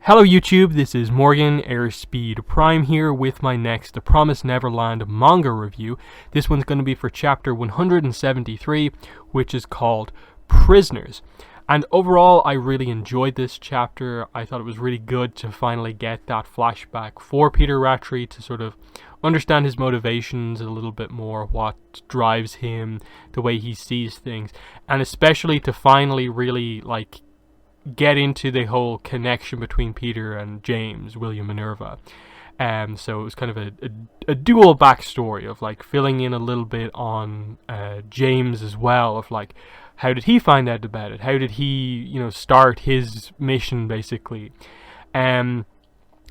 Hello YouTube, this is Morgan, Airspeed Prime here with my next The Promised Neverland manga review. This one's going to be for chapter 173, which is called Prisoners. And overall, I really enjoyed this chapter. I thought it was really good to finally get that flashback for Peter Rattray to sort of understand his motivations a little bit more, what drives him, the way he sees things, and especially to finally really get into the whole connection between Peter and James, William Minerva. So it was kind of a dual backstory of filling in a little bit on James as well, of how did he find out about it? How did he, start his mission basically? And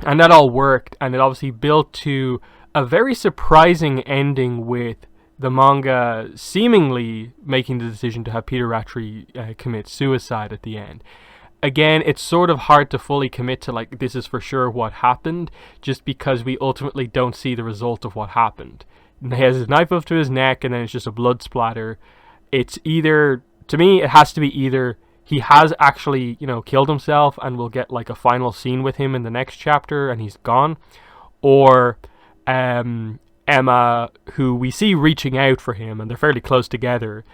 that all worked, and it obviously built to a very surprising ending with the manga seemingly making the decision to have Peter Rattray commit suicide at the end. Again, it's sort of hard to fully commit to this is for sure what happened, just because we ultimately don't see the result of what happened. He has his knife up to his neck and then it's just a blood splatter. It's either, to me, it has to be either he has actually, killed himself and we'll get a final scene with him in the next chapter and he's gone, or Emma, who we see reaching out for him and they're fairly close together,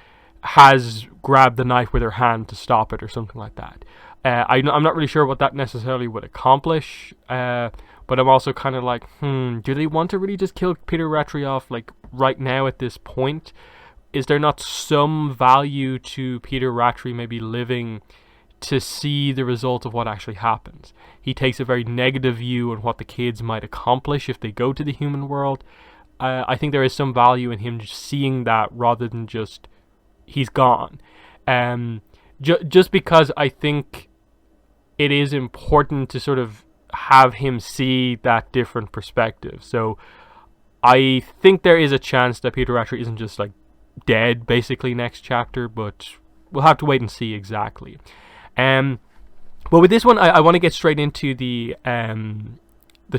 has grabbed the knife with her hand to stop it or something like that. I'm not really sure what that necessarily would accomplish, but I'm also kind of do they want to really just kill Peter Rattray off right now at this point? Is there not some value to Peter Rattray maybe living to see the result of what actually happens? He takes a very negative view on what the kids might accomplish if they go to the human world. I think there is some value in him just seeing that rather than just he's gone. Just because I think it is important to sort of have him see that different perspective. So I think there is a chance that Peter Rattray isn't just dead basically next chapter, but we'll have to wait and see exactly. But with this one, I want to get straight into the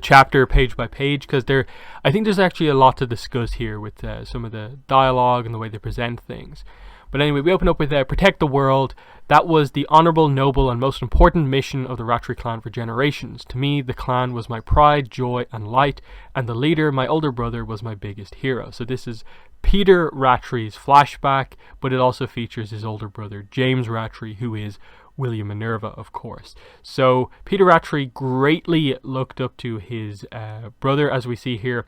chapter page by page, because I think there's actually a lot to discuss here with some of the dialogue and the way they present things. But anyway, we open up with protect the world. That was the honorable, noble, and most important mission of the Rattray clan for generations. To me, the clan was my pride, joy, and light, and the leader, my older brother, was my biggest hero. So this is Peter Rattray's flashback, but it also features his older brother, James Rattray, who is William Minerva, of course. So Peter Rattray greatly looked up to his brother, as we see here.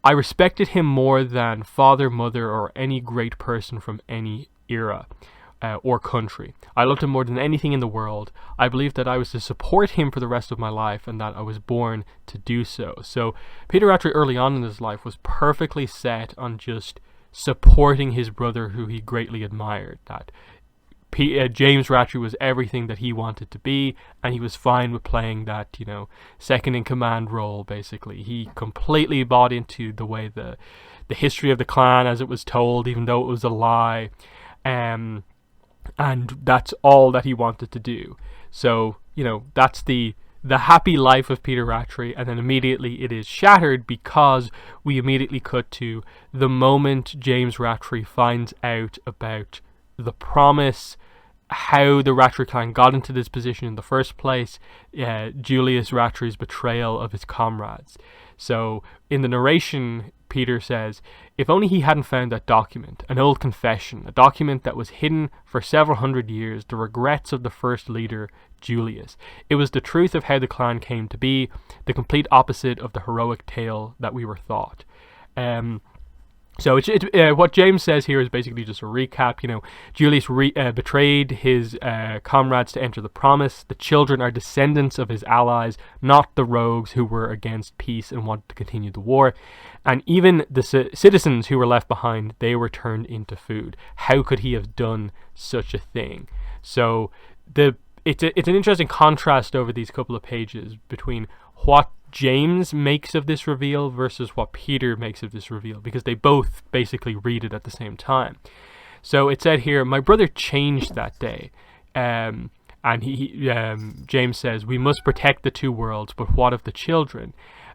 I respected him more than father, mother, or any great person from any era or country. I loved him more than anything in the world. I believed that I was to support him for the rest of my life and that I was born to do so. So Peter Rattray early on in his life was perfectly set on just supporting his brother, who he greatly admired. That James Rattray was everything that he wanted to be, and he was fine with playing that, second in command role, basically. He completely bought into the way the history of the clan as it was told, even though it was a lie, and that's all that he wanted to do. So, that's the happy life of Peter Rattray, and then immediately it is shattered because we immediately cut to the moment James Rattray finds out about the promise, how the Rattray clan got into this position in the first place, Julius Rattray's betrayal of his comrades. So in the narration, Peter says, if only he hadn't found that document, an old confession, a document that was hidden for several hundred years, the regrets of the first leader, Julius. It was the truth of how the clan came to be, the complete opposite of the heroic tale that we were thought. So what James says here is basically just a recap. Julius betrayed his comrades to enter the promise. The children are descendants of his allies, not the rogues who were against peace and wanted to continue the war. And even the citizens who were left behind, they were turned into food. How could he have done such a thing? So it's an interesting contrast over these couple of pages between what James makes of this reveal versus what Peter makes of this reveal, because they both basically read it at the same time. So it said here, my brother changed that day, and James says, we must protect the two worlds, but what of the children?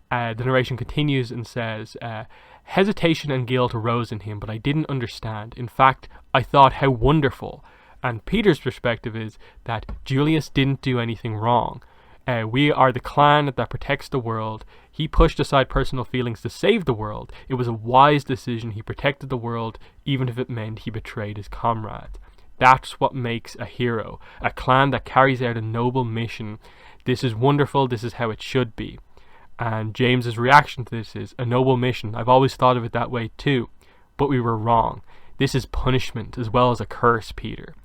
The narration continues and says, hesitation and guilt arose in him, but I didn't understand. In fact, I thought how wonderful. And Peter's perspective is that Julius didn't do anything wrong. We are the clan that protects the world. He pushed aside personal feelings to save the world. It was a wise decision. He protected the world, even if it meant he betrayed his comrades. That's what makes a hero, a clan that carries out a noble mission. This is wonderful. This is how it should be. And James's reaction to this is, a noble mission. I've always thought of it that way too, but we were wrong. This is punishment as well as a curse, Peter.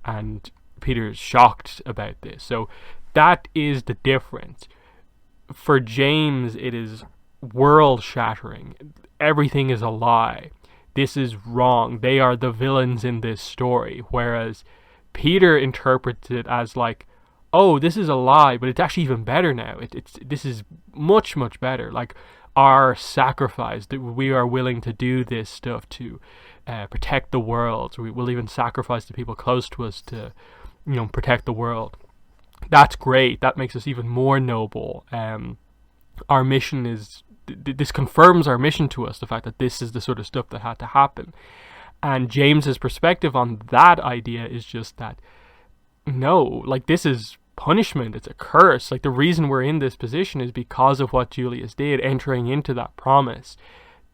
And Peter is shocked about this. So that is the difference. For James, it is world-shattering. Everything is a lie. This is wrong. They are the villains in this story. Whereas Peter interprets it as like, oh, this is a lie, but it's actually even better now. This is much, much better. Like our sacrifice, that we are willing to do this stuff to protect the world. So we will even sacrifice the people close to us to, protect the world. That's great. That makes us even more noble. Our mission is, this confirms our mission to us, the fact that this is the sort of stuff that had to happen. And James's perspective on that idea is just that, no, like this is punishment, it's a curse. Like the reason we're in this position is because of what Julius did, entering into that promise.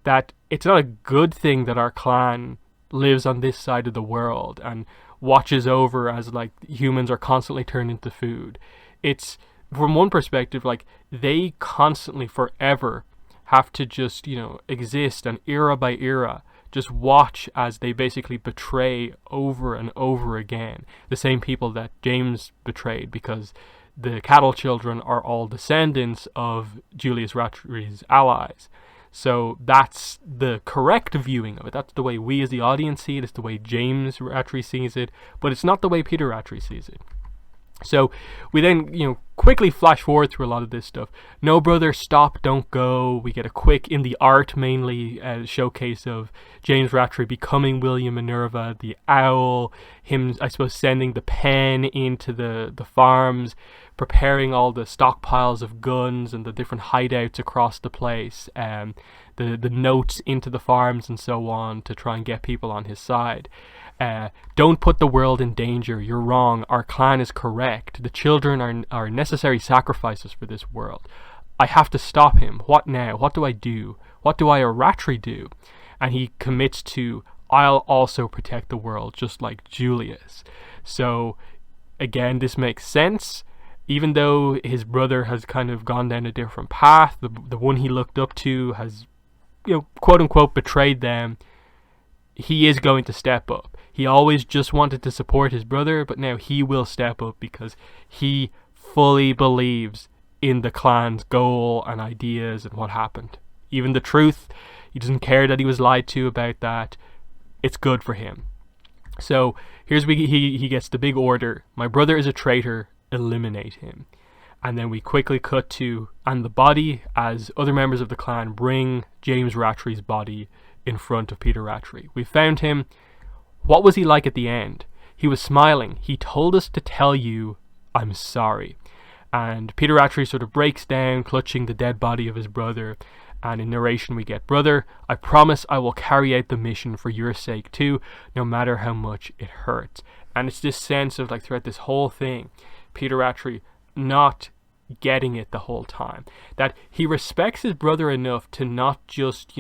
That it's not a good thing that our clan lives on this side of the world and watches over as like humans are constantly turned into food. It's, from one perspective, like they constantly forever have to just, exist, and era by era just watch as they basically betray over and over again the same people that James betrayed, because the cattle children are all descendants of Julius Rattray's allies. So that's the correct viewing of it. That's the way we as the audience see it. It's the way James Rattray sees it. But it's not the way Peter Rattray sees it. So we then, quickly flash forward through a lot of this stuff. No, brother, stop, don't go. We get a quick, in the art mainly, showcase of James Rattray becoming William Minerva, the owl, him, I suppose, sending the pen into the farms, preparing all the stockpiles of guns and the different hideouts across the place, the notes into the farms and so on to try and get people on his side. Don't put the world in danger. You're wrong. Our clan is correct. The children are necessary sacrifices for this world. I have to stop him. What now? What do I do? What do I, a Rattray, do? And he commits to, I'll also protect the world, just like Julius. So, again, this makes sense. Even though his brother has kind of gone down a different path, the one he looked up to has, quote unquote, betrayed them, he is going to step up. He always just wanted to support his brother, but now he will step up because he fully believes in the clan's goal and ideas and what happened. Even the truth, he doesn't care that he was lied to about that. It's good for him. So here's where he gets the big order. My brother is a traitor. Eliminate him. And then we quickly cut to, and the body, as other members of the clan bring James Rattray's body in front of Peter Rattray. We found him. What was he like at the end? He was smiling. He told us to tell you, I'm sorry. And Peter Rattray sort of breaks down, clutching the dead body of his brother. And in narration we get, brother, I promise I will carry out the mission for your sake too, no matter how much it hurts. And it's this sense of, like, throughout this whole thing, Peter Rattray not getting it the whole time. That he respects his brother enough to not just,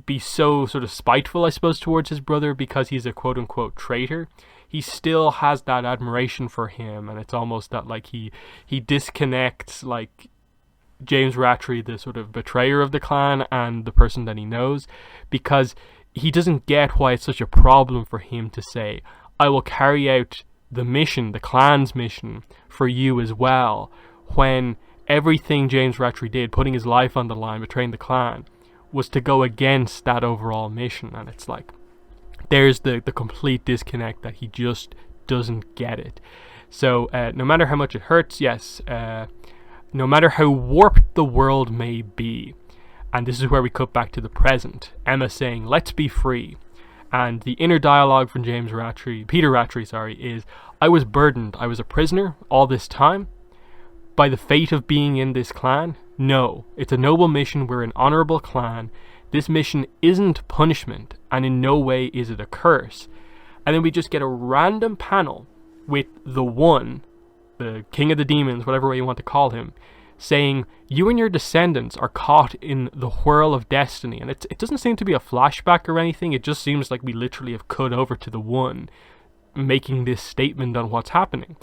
be so sort of spiteful, I suppose, towards his brother because he's a quote-unquote traitor. He still has that admiration for him, and it's almost that, like, he disconnects, like, James Rattray, the sort of betrayer of the clan, and the person that he knows, because he doesn't get why it's such a problem for him to say, I will carry out the mission, the clan's mission, for you as well, when everything James Rattray did, putting his life on the line, betraying the clan, was to go against that overall mission. And it's like, there's the complete disconnect that he just doesn't get it. So no matter how much it hurts, yes, no matter how warped the world may be, and this is where we cut back to the present, Emma saying, let's be free. And the inner dialogue from Peter Rattray, is, I was burdened, I was a prisoner all this time by the fate of being in this clan. No, it's a noble mission, we're an honorable clan. This mission isn't punishment, and in no way is it a curse. And then we just get a random panel with the One, the king of the demons, whatever way you want to call him, saying, you and your descendants are caught in the whirl of destiny. And it doesn't seem to be a flashback or anything. It just seems like we literally have cut over to the One making this statement on what's happening.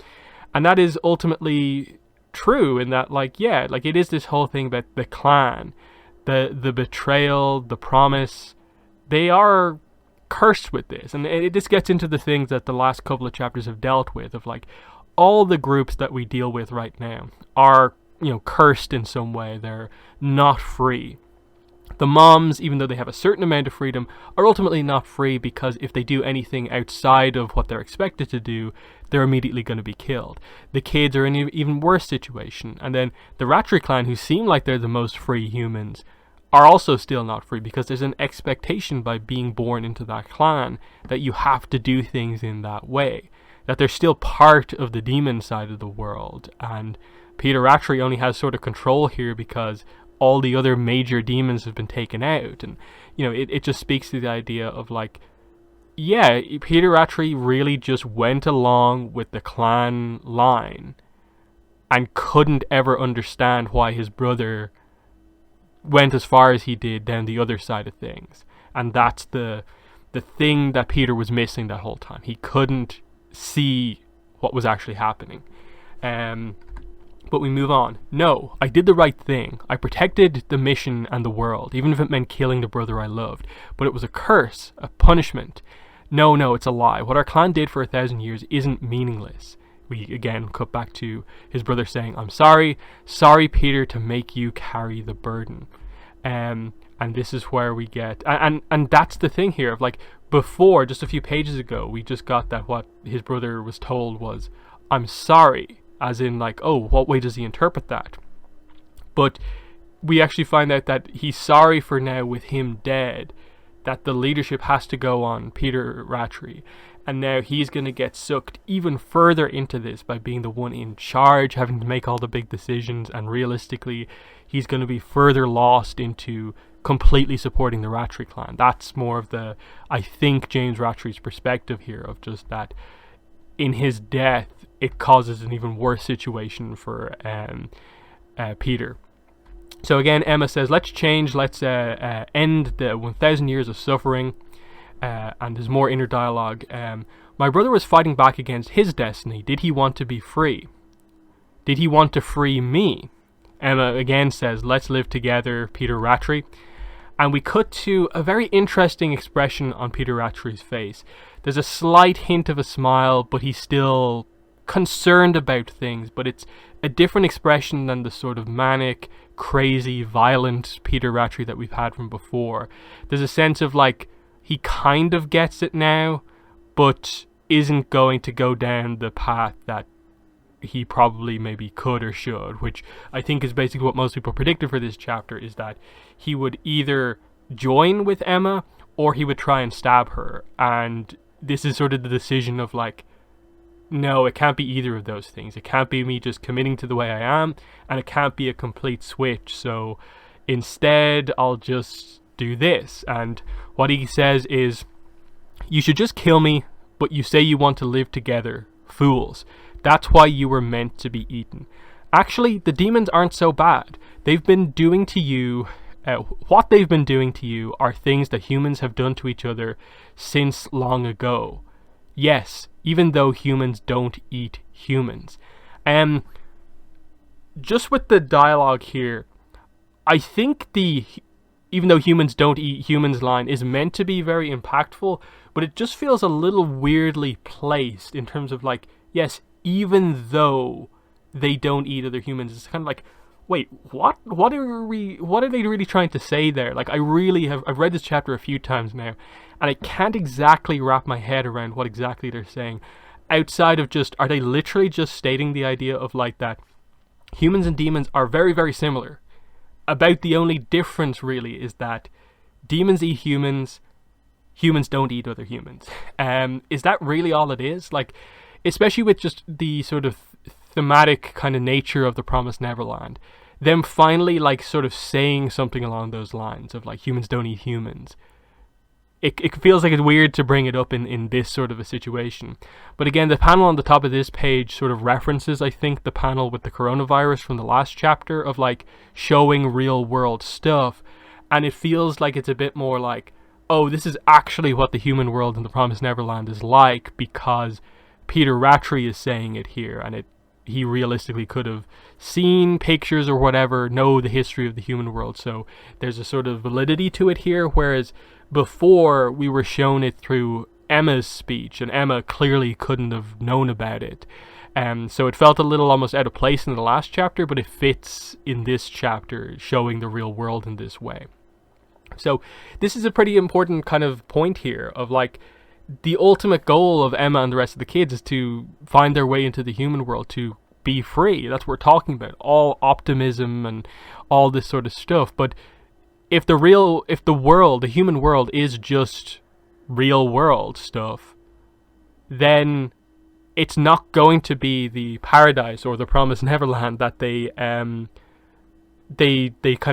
And that is ultimately true in that, like, yeah, like it is this whole thing about the clan, the betrayal, the promise. They are cursed with this. And this gets into the things that the last couple of chapters have dealt with, of like all the groups that we deal with right now are, you know, cursed in some way. They're not free. The moms, even though they have a certain amount of freedom, are ultimately not free, because if they do anything outside of what they're expected to do, they're immediately going to be killed. The kids are in an even worse situation. And then the Rattray clan, who seem like they're the most free humans, are also still not free, because there's an expectation by being born into that clan that you have to do things in that way, that they're still part of the demon side of the world. And Peter Rattray only has sort of control here because all the other major demons have been taken out. And, you know, it just speaks to the idea of like, yeah, Peter Rattray really just went along with the clan line and couldn't ever understand why his brother went as far as he did down the other side of things. And that's the thing that Peter was missing that whole time. He couldn't see what was actually happening. But we move on. No, I did the right thing. I protected the mission and the world, even if it meant killing the brother I loved. But it was a curse, a punishment. No, it's a lie. What our clan did for 1,000 years isn't meaningless. We again cut back to his brother saying, I'm sorry, Peter, to make you carry the burden. And this is where we get, and that's the thing here of like, before, just a few pages ago, we just got that what his brother was told was, I'm sorry. As in like, oh, what way does he interpret that? But we actually find out that he's sorry for now, with him dead, that the leadership has to go on Peter Rattray. And now he's going to get sucked even further into this by being the one in charge, having to make all the big decisions. And realistically, he's going to be further lost into completely supporting the Rattray clan. That's more of the, I think, James Rattray's perspective here, of just that in his death, it causes an even worse situation for Peter. So again, Emma says, let's change, let's end the 1,000 years of suffering. And there's more inner dialogue. My brother was fighting back against his destiny. Did he want to be free? Did he want to free me? Emma again says, let's live together, Peter Rattray. And we cut to a very interesting expression on Peter Rattray's face. There's a slight hint of a smile, but he's still concerned about things, but it's a different expression than the sort of manic, crazy, violent Peter Rattray that we've had from before. There's a sense of like, he kind of gets it now, but isn't going to go down the path that he probably maybe could or should, which I think is basically what most people predicted for this chapter, is that he would either join with Emma or he would try and stab her. And this is sort of the decision of like, no, it can't be either of those things. It can't be me just committing to the way I am, and it can't be a complete switch. So instead, I'll just do this. And what he says is, you should just kill me, but you say you want to live together. Fools. That's why you were meant to be eaten. Actually, the demons aren't so bad. They've been doing to you, what they've been doing to you are things that humans have done to each other since long ago. Yes, even though humans don't eat humans. Just with the dialogue here, I think even though humans don't eat humans line is meant to be very impactful, but it just feels a little weirdly placed in terms of like, yes, even though they don't eat other humans. It's kind of like, wait, what are they really trying to say there? Like, I've read this chapter a few times now, and I can't exactly wrap my head around what exactly they're saying, outside of just, are they literally just stating the idea of like that humans and demons are very, very similar? About the only difference really is that demons eat humans, humans don't eat other humans. Is that really all it is? Like, especially with just the sort of thematic kind of nature of the Promised Neverland, them finally like sort of saying something along those lines of like, humans don't eat humans. it feels like it's weird to bring it up in this sort of a situation. But again, the panel on the top of this page sort of references, I think, the panel with the coronavirus from the last chapter of like showing real world stuff. And it feels like it's a bit more like, oh, this is actually what the human world in the Promised Neverland is like, because Peter Rattray is saying it here, and he realistically could have seen pictures or whatever, know the history of the human world. So there's a sort of validity to it here, whereas before we were shown it through Emma's speech, and Emma clearly couldn't have known about it. So it felt a little almost out of place in the last chapter, but it fits in this chapter, showing the real world in this way. So this is a pretty important kind of point here of like, the ultimate goal of Emma and the rest of the kids is to find their way into the human world, to be free. That's what we're talking about. All optimism and all this sort of stuff. But if the human world is just real world stuff, then it's not going to be the paradise or the Promised Neverland that they kind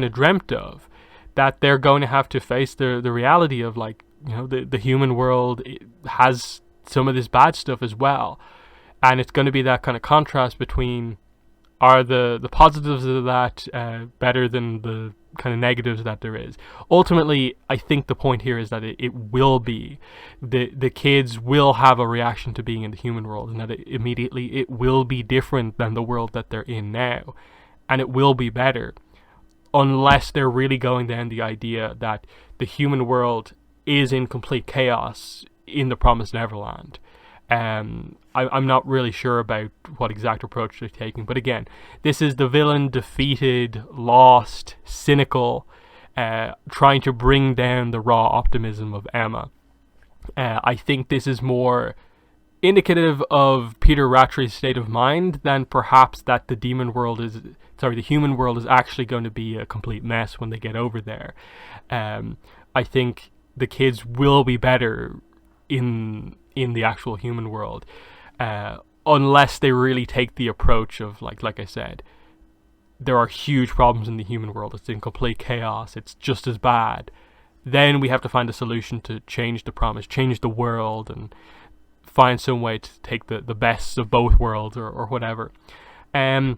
of dreamt of. That they're going to have to face the reality of like, the human world has some of this bad stuff as well. And it's going to be that kind of contrast between, are the positives of that better than the kind of negatives that there is. Ultimately, I think the point here is that it will be. The kids will have a reaction to being in the human world, and that it will be different than the world that they're in now. And it will be better. Unless they're really going down the idea that the human world is in complete chaos in the Promised Neverland. I'm not really sure about what exact approach they're taking. But again, this is the villain defeated, lost, cynical, trying to bring down the raw optimism of Emma. I think this is more indicative of Peter Rattray's state of mind than perhaps that the human world is actually going to be a complete mess when they get over there. I think the kids will be better in the actual human world, unless they really take the approach of like I said, there are huge problems in the human world. It's in complete chaos. It's just as bad. Then we have to find a solution to change the promise, change the world, and find some way to take the best of both worlds or whatever. So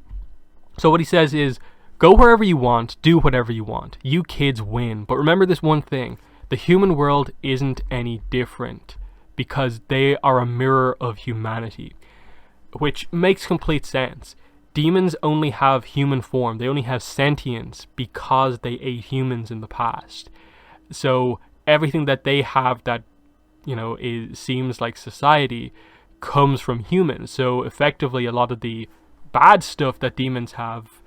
what he says is, go wherever you want, do whatever you want. You kids win. But remember this one thing. The human world isn't any different, because they are a mirror of humanity, which makes complete sense. Demons only have human form. They only have sentience because they ate humans in the past. So everything that they have that, seems like society comes from humans. So effectively, a lot of the bad stuff that demons have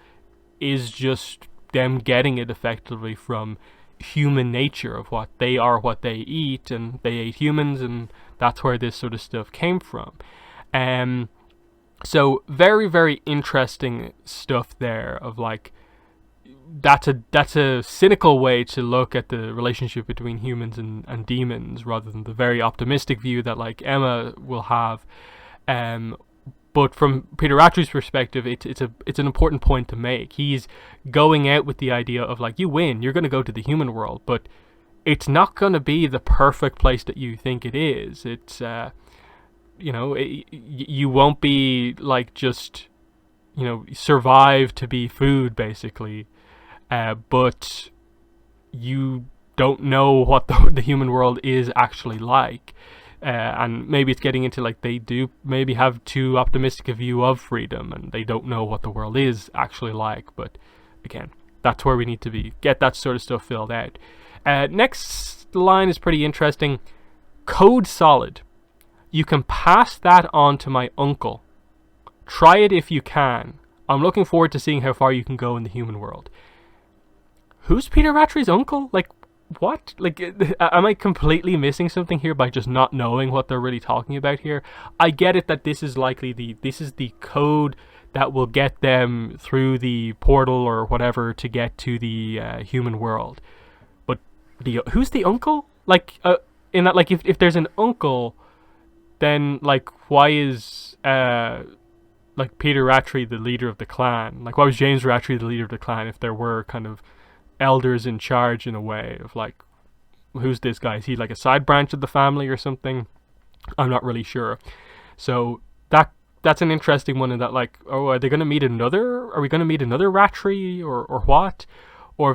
is just them getting it effectively from human nature of what they are, what they eat, and they ate humans, and that's where this sort of stuff came from. So very, very interesting stuff there of like, that's a cynical way to look at the relationship between humans and demons, rather than the very optimistic view that like Emma will have. But from Peter Rattray's perspective, it's an important point to make. He's going out with the idea of like, you win, you're going to go to the human world, but it's not going to be the perfect place that you think it is. It's you won't be like just survive to be food basically, but you don't know what the human world is actually like. And maybe it's getting into like, they do maybe have too optimistic a view of freedom, and they don't know what the world is actually like. But again, that's where we need to be. Get that sort of stuff filled out. Next line is pretty interesting. Code solid. You can pass that on to my uncle. Try it if you can. I'm looking forward to seeing how far you can go in the human world. Who's Peter Rattray's uncle? Like, what? Like, am I completely missing something here by just not knowing what they're really talking about here? I get it that this is likely the code that will get them through the portal or whatever to get to the human world. But who's the uncle? Like, in that, like, if there's an uncle, then like, why is like Peter Rattray the leader of the clan? Like, why was James Rattray the leader of the clan if there were kind of elders in charge in a way of like, who's this guy? Is he like a side branch of the family or something? I'm not really sure. So that's an interesting one in that, like, oh, are they going to meet another? Are we going to meet another Rattray or what? Or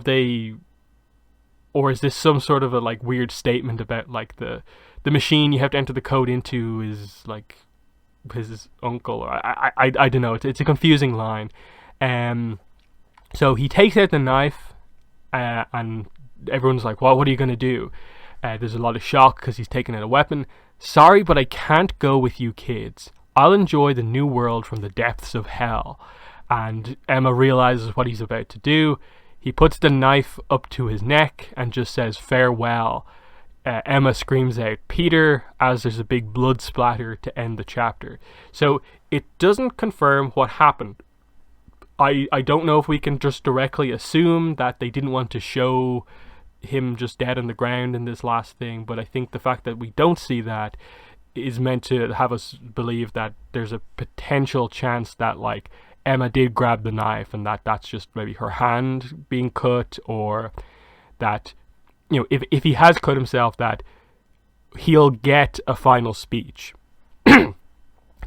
is this some sort of a like weird statement about like the machine you have to enter the code into is like his uncle? Or I don't know. It's a confusing line. So he takes out the knife, and everyone's like, well, what are you going to do? There's a lot of shock because he's taken out a weapon. Sorry, but I can't go with you kids. I'll enjoy the new world from the depths of hell. And Emma realizes what he's about to do. He puts the knife up to his neck and just says farewell. Emma screams out Peter as there's a big blood splatter to end the chapter. So it doesn't confirm what happened. I don't know if we can just directly assume that they didn't want to show him just dead on the ground in this last thing, but I think the fact that we don't see that is meant to have us believe that there's a potential chance that like Emma did grab the knife and that's just maybe her hand being cut, or that, you know, if he has cut himself, that he'll get a final speech.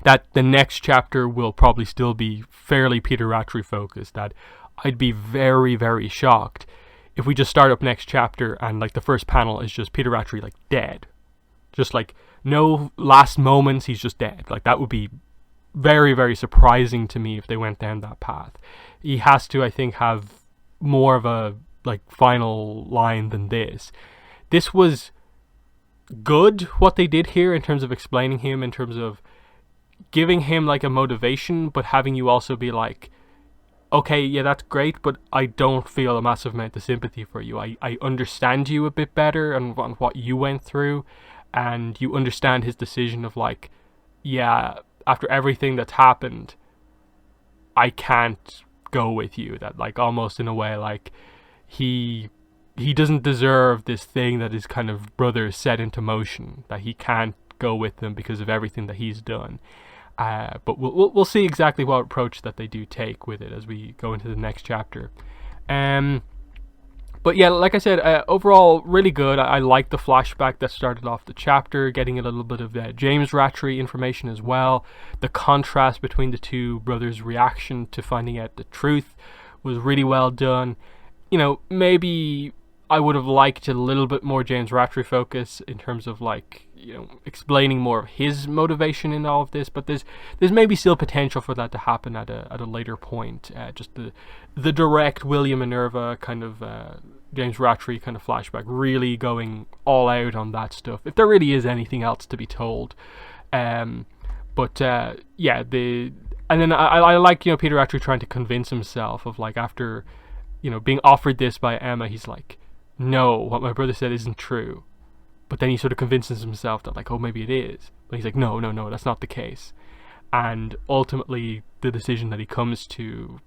That the next chapter will probably still be fairly Peter Rattray focused. That I'd be very, very shocked if we just start up next chapter and like the first panel is just Peter Rattray like dead. Just like no last moments, he's just dead. Like that would be very, very surprising to me if they went down that path. He has to, I think, have more of a like final line than this. This was good what they did here in terms of explaining him, in terms of giving him like a motivation, but having you also be like, okay, yeah, that's great, but I don't feel a massive amount of sympathy for you. I understand you a bit better and what you went through, and you understand his decision of like, yeah, after everything that's happened, I can't go with you. That like almost in a way like he doesn't deserve this thing that his kind of brother set into motion, that he can't go with them because of everything that he's done. But we'll see exactly what approach that they do take with it as we go into the next chapter. But yeah, like I said, overall really good. I like the flashback that started off the chapter, getting a little bit of James Rattray information as well. The contrast between the two brothers' reaction to finding out the truth was really well done. You know, maybe I would have liked a little bit more James Rattray focus in terms of like, you know, explaining more of his motivation in all of this, but there's maybe still potential for that to happen at a later point. Just the direct William Minerva kind of James Rattray kind of flashback, really going all out on that stuff, if there really is anything else to be told. Yeah, and then I like, you know, Peter Rattray trying to convince himself of like, after, you know, being offered this by Emma, he's like, no, what my brother said isn't true. But then he sort of convinces himself that like, oh, maybe it is. But he's like, no, that's not the case. And ultimately, the decision that he comes to,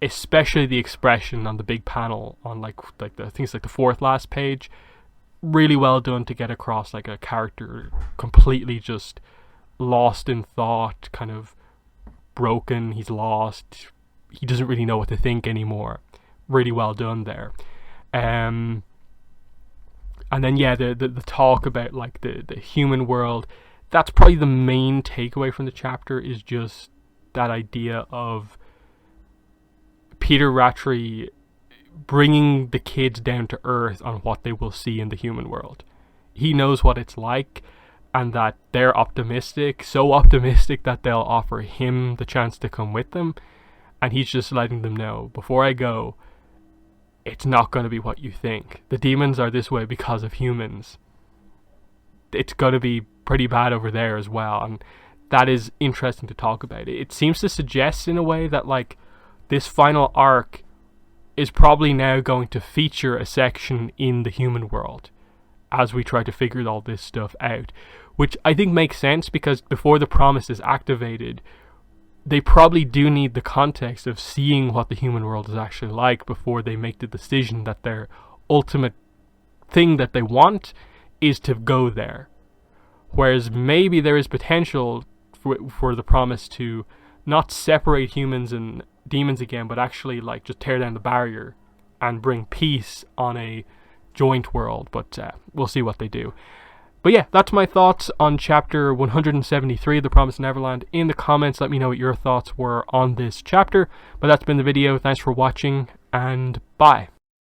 especially the expression on the big panel on like the things like the fourth last page, really well done to get across like a character completely just lost in thought, kind of broken. He's lost. He doesn't really know what to think anymore. Really well done there. And then yeah, the talk about like the human world, that's probably the main takeaway from the chapter, is just that idea of Peter Rattray bringing the kids down to earth on what they will see in the human world. He knows what it's like, and that they're optimistic, so optimistic that they'll offer him the chance to come with them, and he's just letting them know, before I go, it's not going to be what you think. The demons are this way because of humans. It's going to be pretty bad over there as well, and that is interesting to talk about. It seems to suggest in a way that like this final arc is probably now going to feature a section in the human world as we try to figure all this stuff out, which I think makes sense, because before the promise is activated, they probably do need the context of seeing what the human world is actually like before they make the decision that their ultimate thing that they want is to go there. Whereas maybe there is potential for the promise to not separate humans and demons again, but actually like just tear down the barrier and bring peace on a joint world, but we'll see what they do. But yeah, that's my thoughts on chapter 173 of The Promised Neverland. In the comments, let me know what your thoughts were on this chapter. But that's been the video. Thanks for watching, and bye.